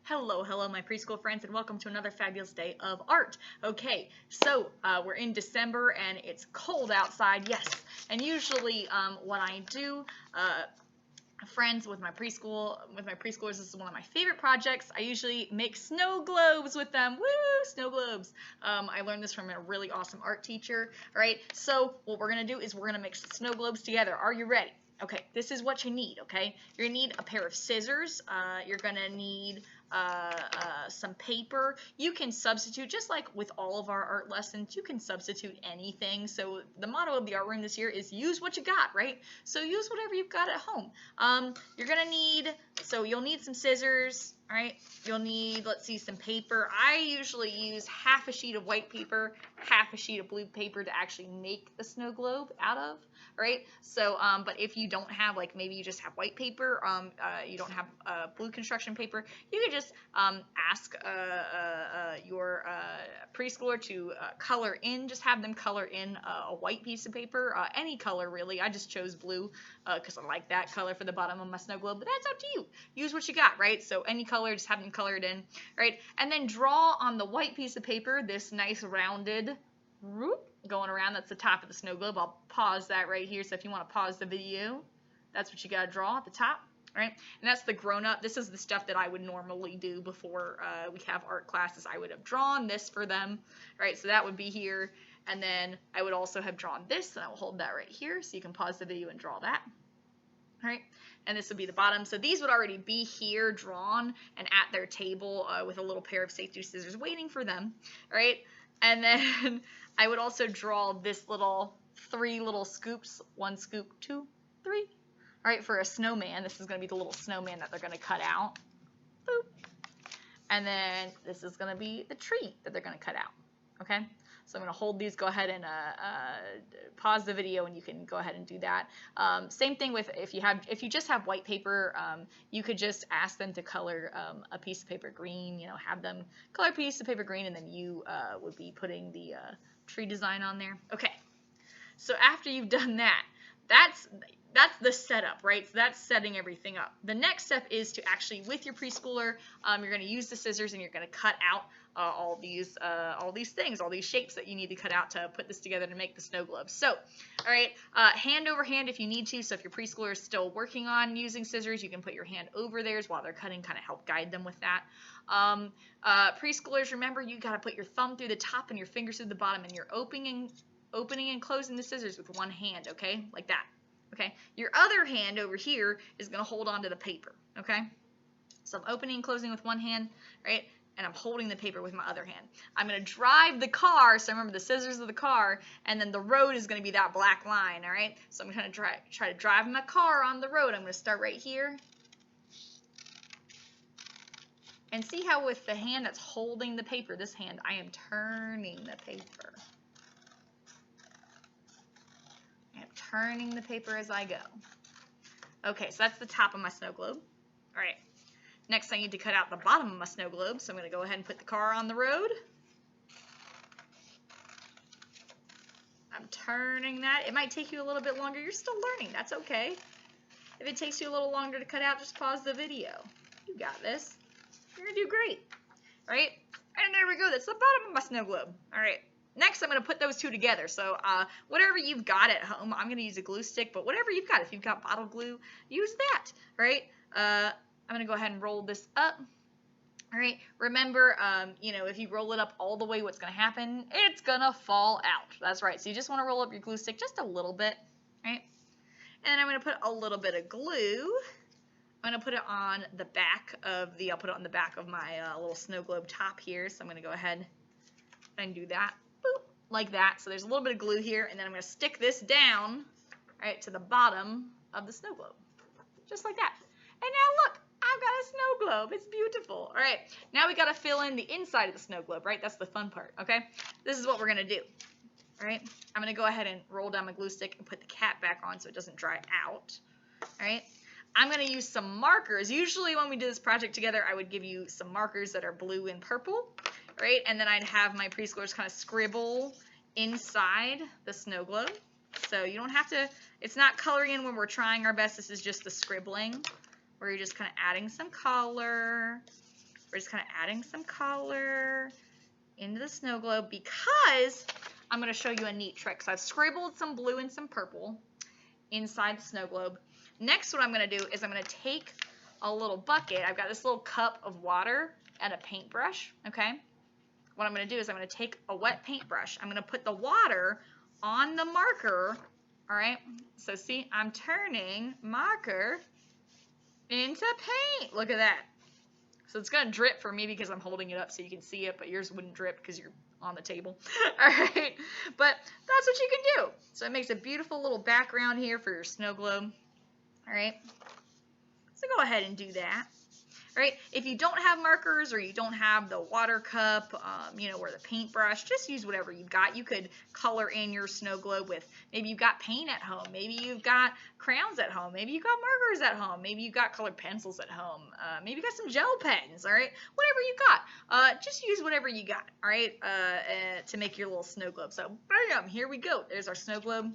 Hello, my preschool friends, and welcome to another fabulous day of art. Okay, so we're in December and it's cold outside, yes. And usually, what I do, friends with my preschoolers, this is one of my favorite projects. I usually make snow globes with them. Woo, snow globes. I learned this from a really awesome art teacher. All right, so what we're gonna do is we're gonna make snow globes together. Are you ready? Okay, this is what you need, okay? You're gonna need a pair of scissors. You're gonna need some paper. You can substitute, just like with all of our art lessons, you can substitute anything. So the motto of the art room this year is use what you got, right? So use whatever you've got at home. You're gonna need, so you'll need some scissors, all right? You'll need, let's see, some paper. I usually use half a sheet of white paper, half a sheet of blue paper to actually make the snow globe out of, right? So, but if you don't have, like maybe you just have white paper, you don't have blue construction paper, you could just ask your preschooler to color in, just have them color in a white piece of paper, any color really. I just chose blue because I like that color for the bottom of my snow globe, but that's up to you. Use what you got, right? So any color, just have them colored in, right? And then draw on the white piece of paper this nice rounded whoop, going around. That's the top of the snow globe. I'll pause that right here. So if you want to pause the video, that's what you got to draw at the top. Right? And that's the grown-up. This is the stuff that I would normally do before we have art classes. I would have drawn this for them, right? So that would be here. And then I would also have drawn this, and I will hold that right here so you can pause the video and draw that. All right? And this would be the bottom. So these would already be here drawn and at their table with a little pair of safety scissors waiting for them, right? And then I would also draw this little 3 little scoops, 1 scoop, 2, 3. All right, for a snowman, this is going to be the little snowman that they're going to cut out. Boop. And then this is going to be the tree that they're going to cut out. Okay, so I'm going to hold these. Go ahead and pause the video, and you can go ahead and do that. Same thing with if you just have white paper, you could just ask them to color a piece of paper green. You know, have them color a piece of paper green, and then you would be putting the tree design on there. Okay, so after you've done that, that's the setup, right? So that's setting everything up. The next step is to actually, with your preschooler, you're going to use the scissors and you're going to cut out all these things, all these shapes that you need to cut out to put this together to make the snow globe. So, all right, hand over hand if you need to. So if your preschooler is still working on using scissors, you can put your hand over theirs while they're cutting, kind of help guide them with that. Preschoolers, remember, you got to put your thumb through the top and your fingers through the bottom, and you're opening and closing the scissors with one hand, okay, like that. Okay, your other hand over here is going to hold on to the paper, okay? So I'm opening and closing with one hand, right? And I'm holding the paper with my other hand. I'm going to drive the car, so remember the scissors of the car, and then the road is going to be that black line, all right? So I'm going to try to drive my car on the road. I'm going to start right here. And see how with the hand that's holding the paper, this hand, I am turning the paper. Turning the paper as I go. Okay, so that's the top of my snow globe. All right, next I need to cut out the bottom of my snow globe, so I'm going to go ahead and put the car on the road. I'm turning that. It might take you a little bit longer. You're still learning. That's okay. If it takes you a little longer to cut out, just pause the video. You got this. You're going to do great. All right, and there we go. That's the bottom of my snow globe. All right. Next, I'm going to put those two together. So whatever you've got at home, I'm going to use a glue stick, but whatever you've got, if you've got bottle glue, use that, right? I'm going to go ahead and roll this up. All right, remember, you know, if you roll it up all the way, what's going to happen? It's going to fall out. That's right. So you just want to roll up your glue stick just a little bit, right? And I'm going to put a little bit of glue. I'm going to put it on the back of the, I'll put it on the back of my little snow globe top here. So I'm going to go ahead and do that. Like that. So there's a little bit of glue here, and then I'm going to stick this down right to the bottom of the snow globe. Just like that. And now look, I've got a snow globe. It's beautiful. All right, now we got to fill in the inside of the snow globe, right? That's the fun part, okay? This is what we're going to do. All right, I'm going to go ahead and roll down my glue stick and put the cap back on so it doesn't dry out. All right, I'm going to use some markers. Usually when we do this project together, I would give you some markers that are blue and purple. Right, and then I'd have my preschoolers kind of scribble inside the snow globe. So you don't have to, it's not coloring in when we're trying our best. This is just the scribbling where you're just kind of adding some color, We're just kind of adding some color into the snow globe because I'm going to show you a neat trick. So I've scribbled some blue and some purple inside the snow globe. Next, what I'm going to do is I'm going to take a little bucket. I've got this little cup of water and a paintbrush, okay? What I'm going to do is I'm going to take a wet paintbrush. I'm going to put the water on the marker, all right? So see, I'm turning marker into paint. Look at that. So it's going to drip for me because I'm holding it up so you can see it, but yours wouldn't drip because you're on the table. All right, but that's what you can do. So it makes a beautiful little background here for your snow globe. All right, so go ahead and do that. All right, if you don't have markers or you don't have the water cup, you know, or the paintbrush, just use whatever you've got. You could color in your snow globe with, maybe you've got paint at home, maybe you've got crayons at home, maybe you've got markers at home, maybe you've got colored pencils at home, maybe you've got some gel pens, all right? Whatever you got, just use whatever you got, all right, to make your little snow globe. So, bam, here we go. There's our snow globe.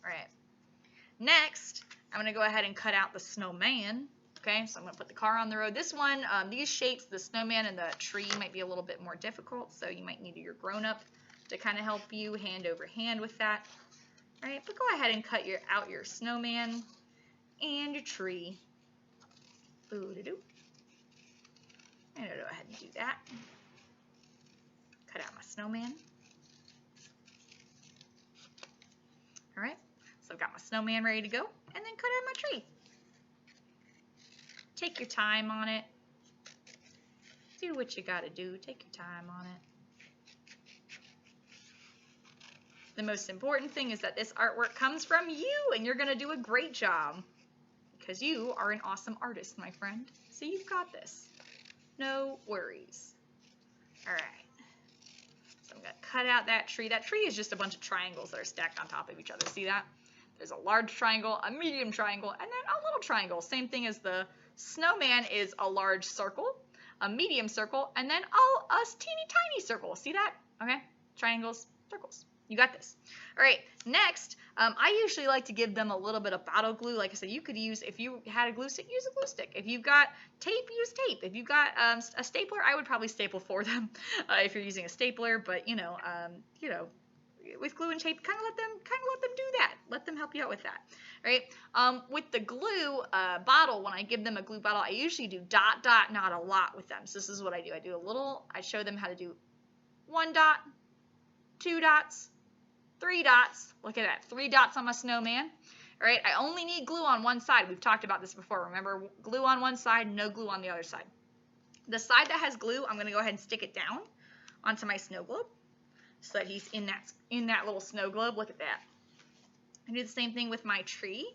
All right, next, I'm going to go ahead and cut out the snowman. Okay, so I'm going to put the car on the road. This one, these shapes, the snowman and the tree, might be a little bit more difficult, so you might need your grown-up to kind of help you hand over hand with that. All right, but go ahead and cut out your snowman and your tree. Boo-doo-doo. I'm going to go ahead and do that. Cut out my snowman. All right, so I've got my snowman ready to go, and then cut out my tree. Take your time on it. Do what you gotta do. Take your time on it. The most important thing is that this artwork comes from you, and you're gonna do a great job because you are an awesome artist, my friend. So you've got this. No worries. All right. So I'm gonna cut out that tree. That tree is just a bunch of triangles that are stacked on top of each other. See that? There's a large triangle, a medium triangle, and then a little triangle. Same thing as the snowman is a large circle, a medium circle, and then a teeny tiny circle. See that? Okay, triangles, circles. You got this. All right, next, I usually like to give them a little bit of bottle glue. Like I said, you could use, if you had a glue stick, use a glue stick. If you've got tape, use tape. If you've got a stapler, I would probably staple for them if you're using a stapler, but you know, with glue and tape, kind of let them do that. Let them help you out with that, right? With the glue bottle, when I give them a glue bottle, I usually do dot, dot, not a lot with them. So this is what I do. I show them how to do 1 dot, 2 dots, 3 dots. Look at that, 3 dots on my snowman. All right, I only need glue on one side. We've talked about this before. Remember, glue on one side, no glue on the other side. The side that has glue, I'm going to go ahead and stick it down onto my snow globe, so that he's in that little snow globe. Look at that. I do the same thing with my tree.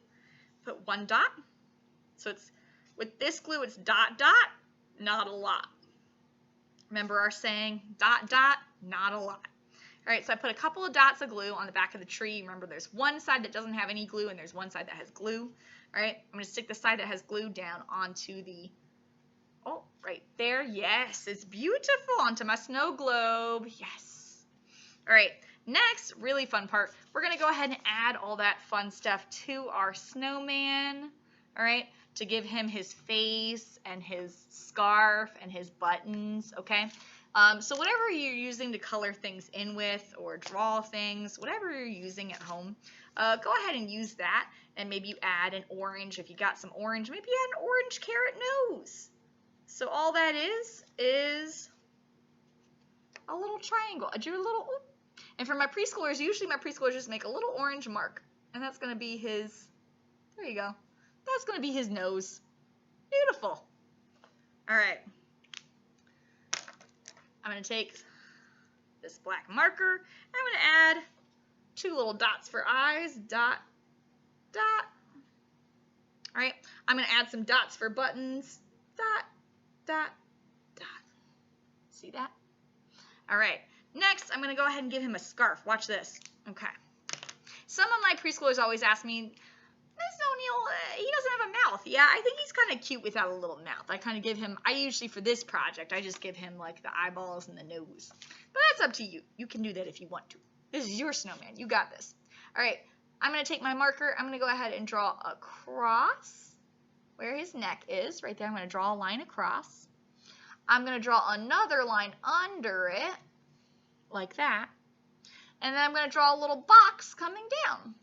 Put 1 dot. So it's, with this glue, it's dot, dot, not a lot. Remember our saying, dot, dot, not a lot. All right, so I put a couple of dots of glue on the back of the tree. Remember, there's one side that doesn't have any glue, and there's one side that has glue. All right, I'm going to stick the side that has glue down onto the, oh, right there. Yes, it's beautiful, onto my snow globe. Yes. All right, next, really fun part, we're going to go ahead and add all that fun stuff to our snowman, all right, to give him his face and his scarf and his buttons, okay? So whatever you're using to color things in with or draw things, whatever you're using at home, go ahead and use that, and maybe you add an orange. If you got some orange, maybe you add an orange carrot nose. So all that is a little triangle. I drew a little, oops. And for my preschoolers, usually my preschoolers just make a little orange mark. And that's going to be his, there you go. That's going to be his nose. Beautiful. All right. I'm going to take this black marker. I'm going to add 2 little dots for eyes. Dot, dot. All right. I'm going to add some dots for buttons. Dot, dot, dot. See that? All right. Next, I'm going to go ahead and give him a scarf. Watch this. Okay. Some of my preschoolers always ask me, Miss O'Neill, he doesn't have a mouth. Yeah, I think he's kind of cute without a little mouth. I kind of give him, I usually, for this project, I just give him like the eyeballs and the nose. But that's up to you. You can do that if you want to. This is your snowman. You got this. All right. I'm going to take my marker. I'm going to go ahead and draw across where his neck is. Right there. I'm going to draw a line across. I'm going to draw another line under it, like that. And then I'm going to draw a little box coming down.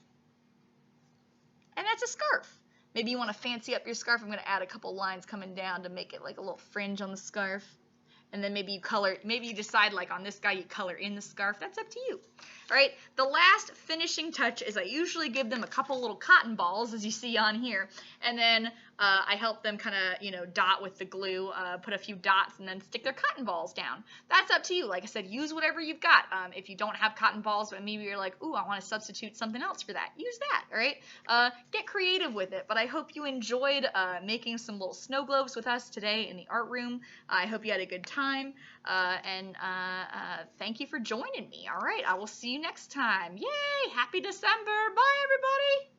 And that's a scarf. Maybe you want to fancy up your scarf. I'm going to add a couple lines coming down to make it like a little fringe on the scarf. And then maybe you decide like on this guy you color in the scarf. That's up to you. All right, the last finishing touch is I usually give them a couple little cotton balls, as you see on here, and then I help them kind of, dot with the glue, put a few dots, and then stick their cotton balls down. That's up to you. Like I said, use whatever you've got. If you don't have cotton balls, but maybe you're like, ooh, I want to substitute something else for that, use that, all right? Get creative with it, but I hope you enjoyed making some little snow globes with us today in the art room. I hope you had a good time, and thank you for joining me. All right, I will see you next time. Yay! Happy December! Bye, everybody!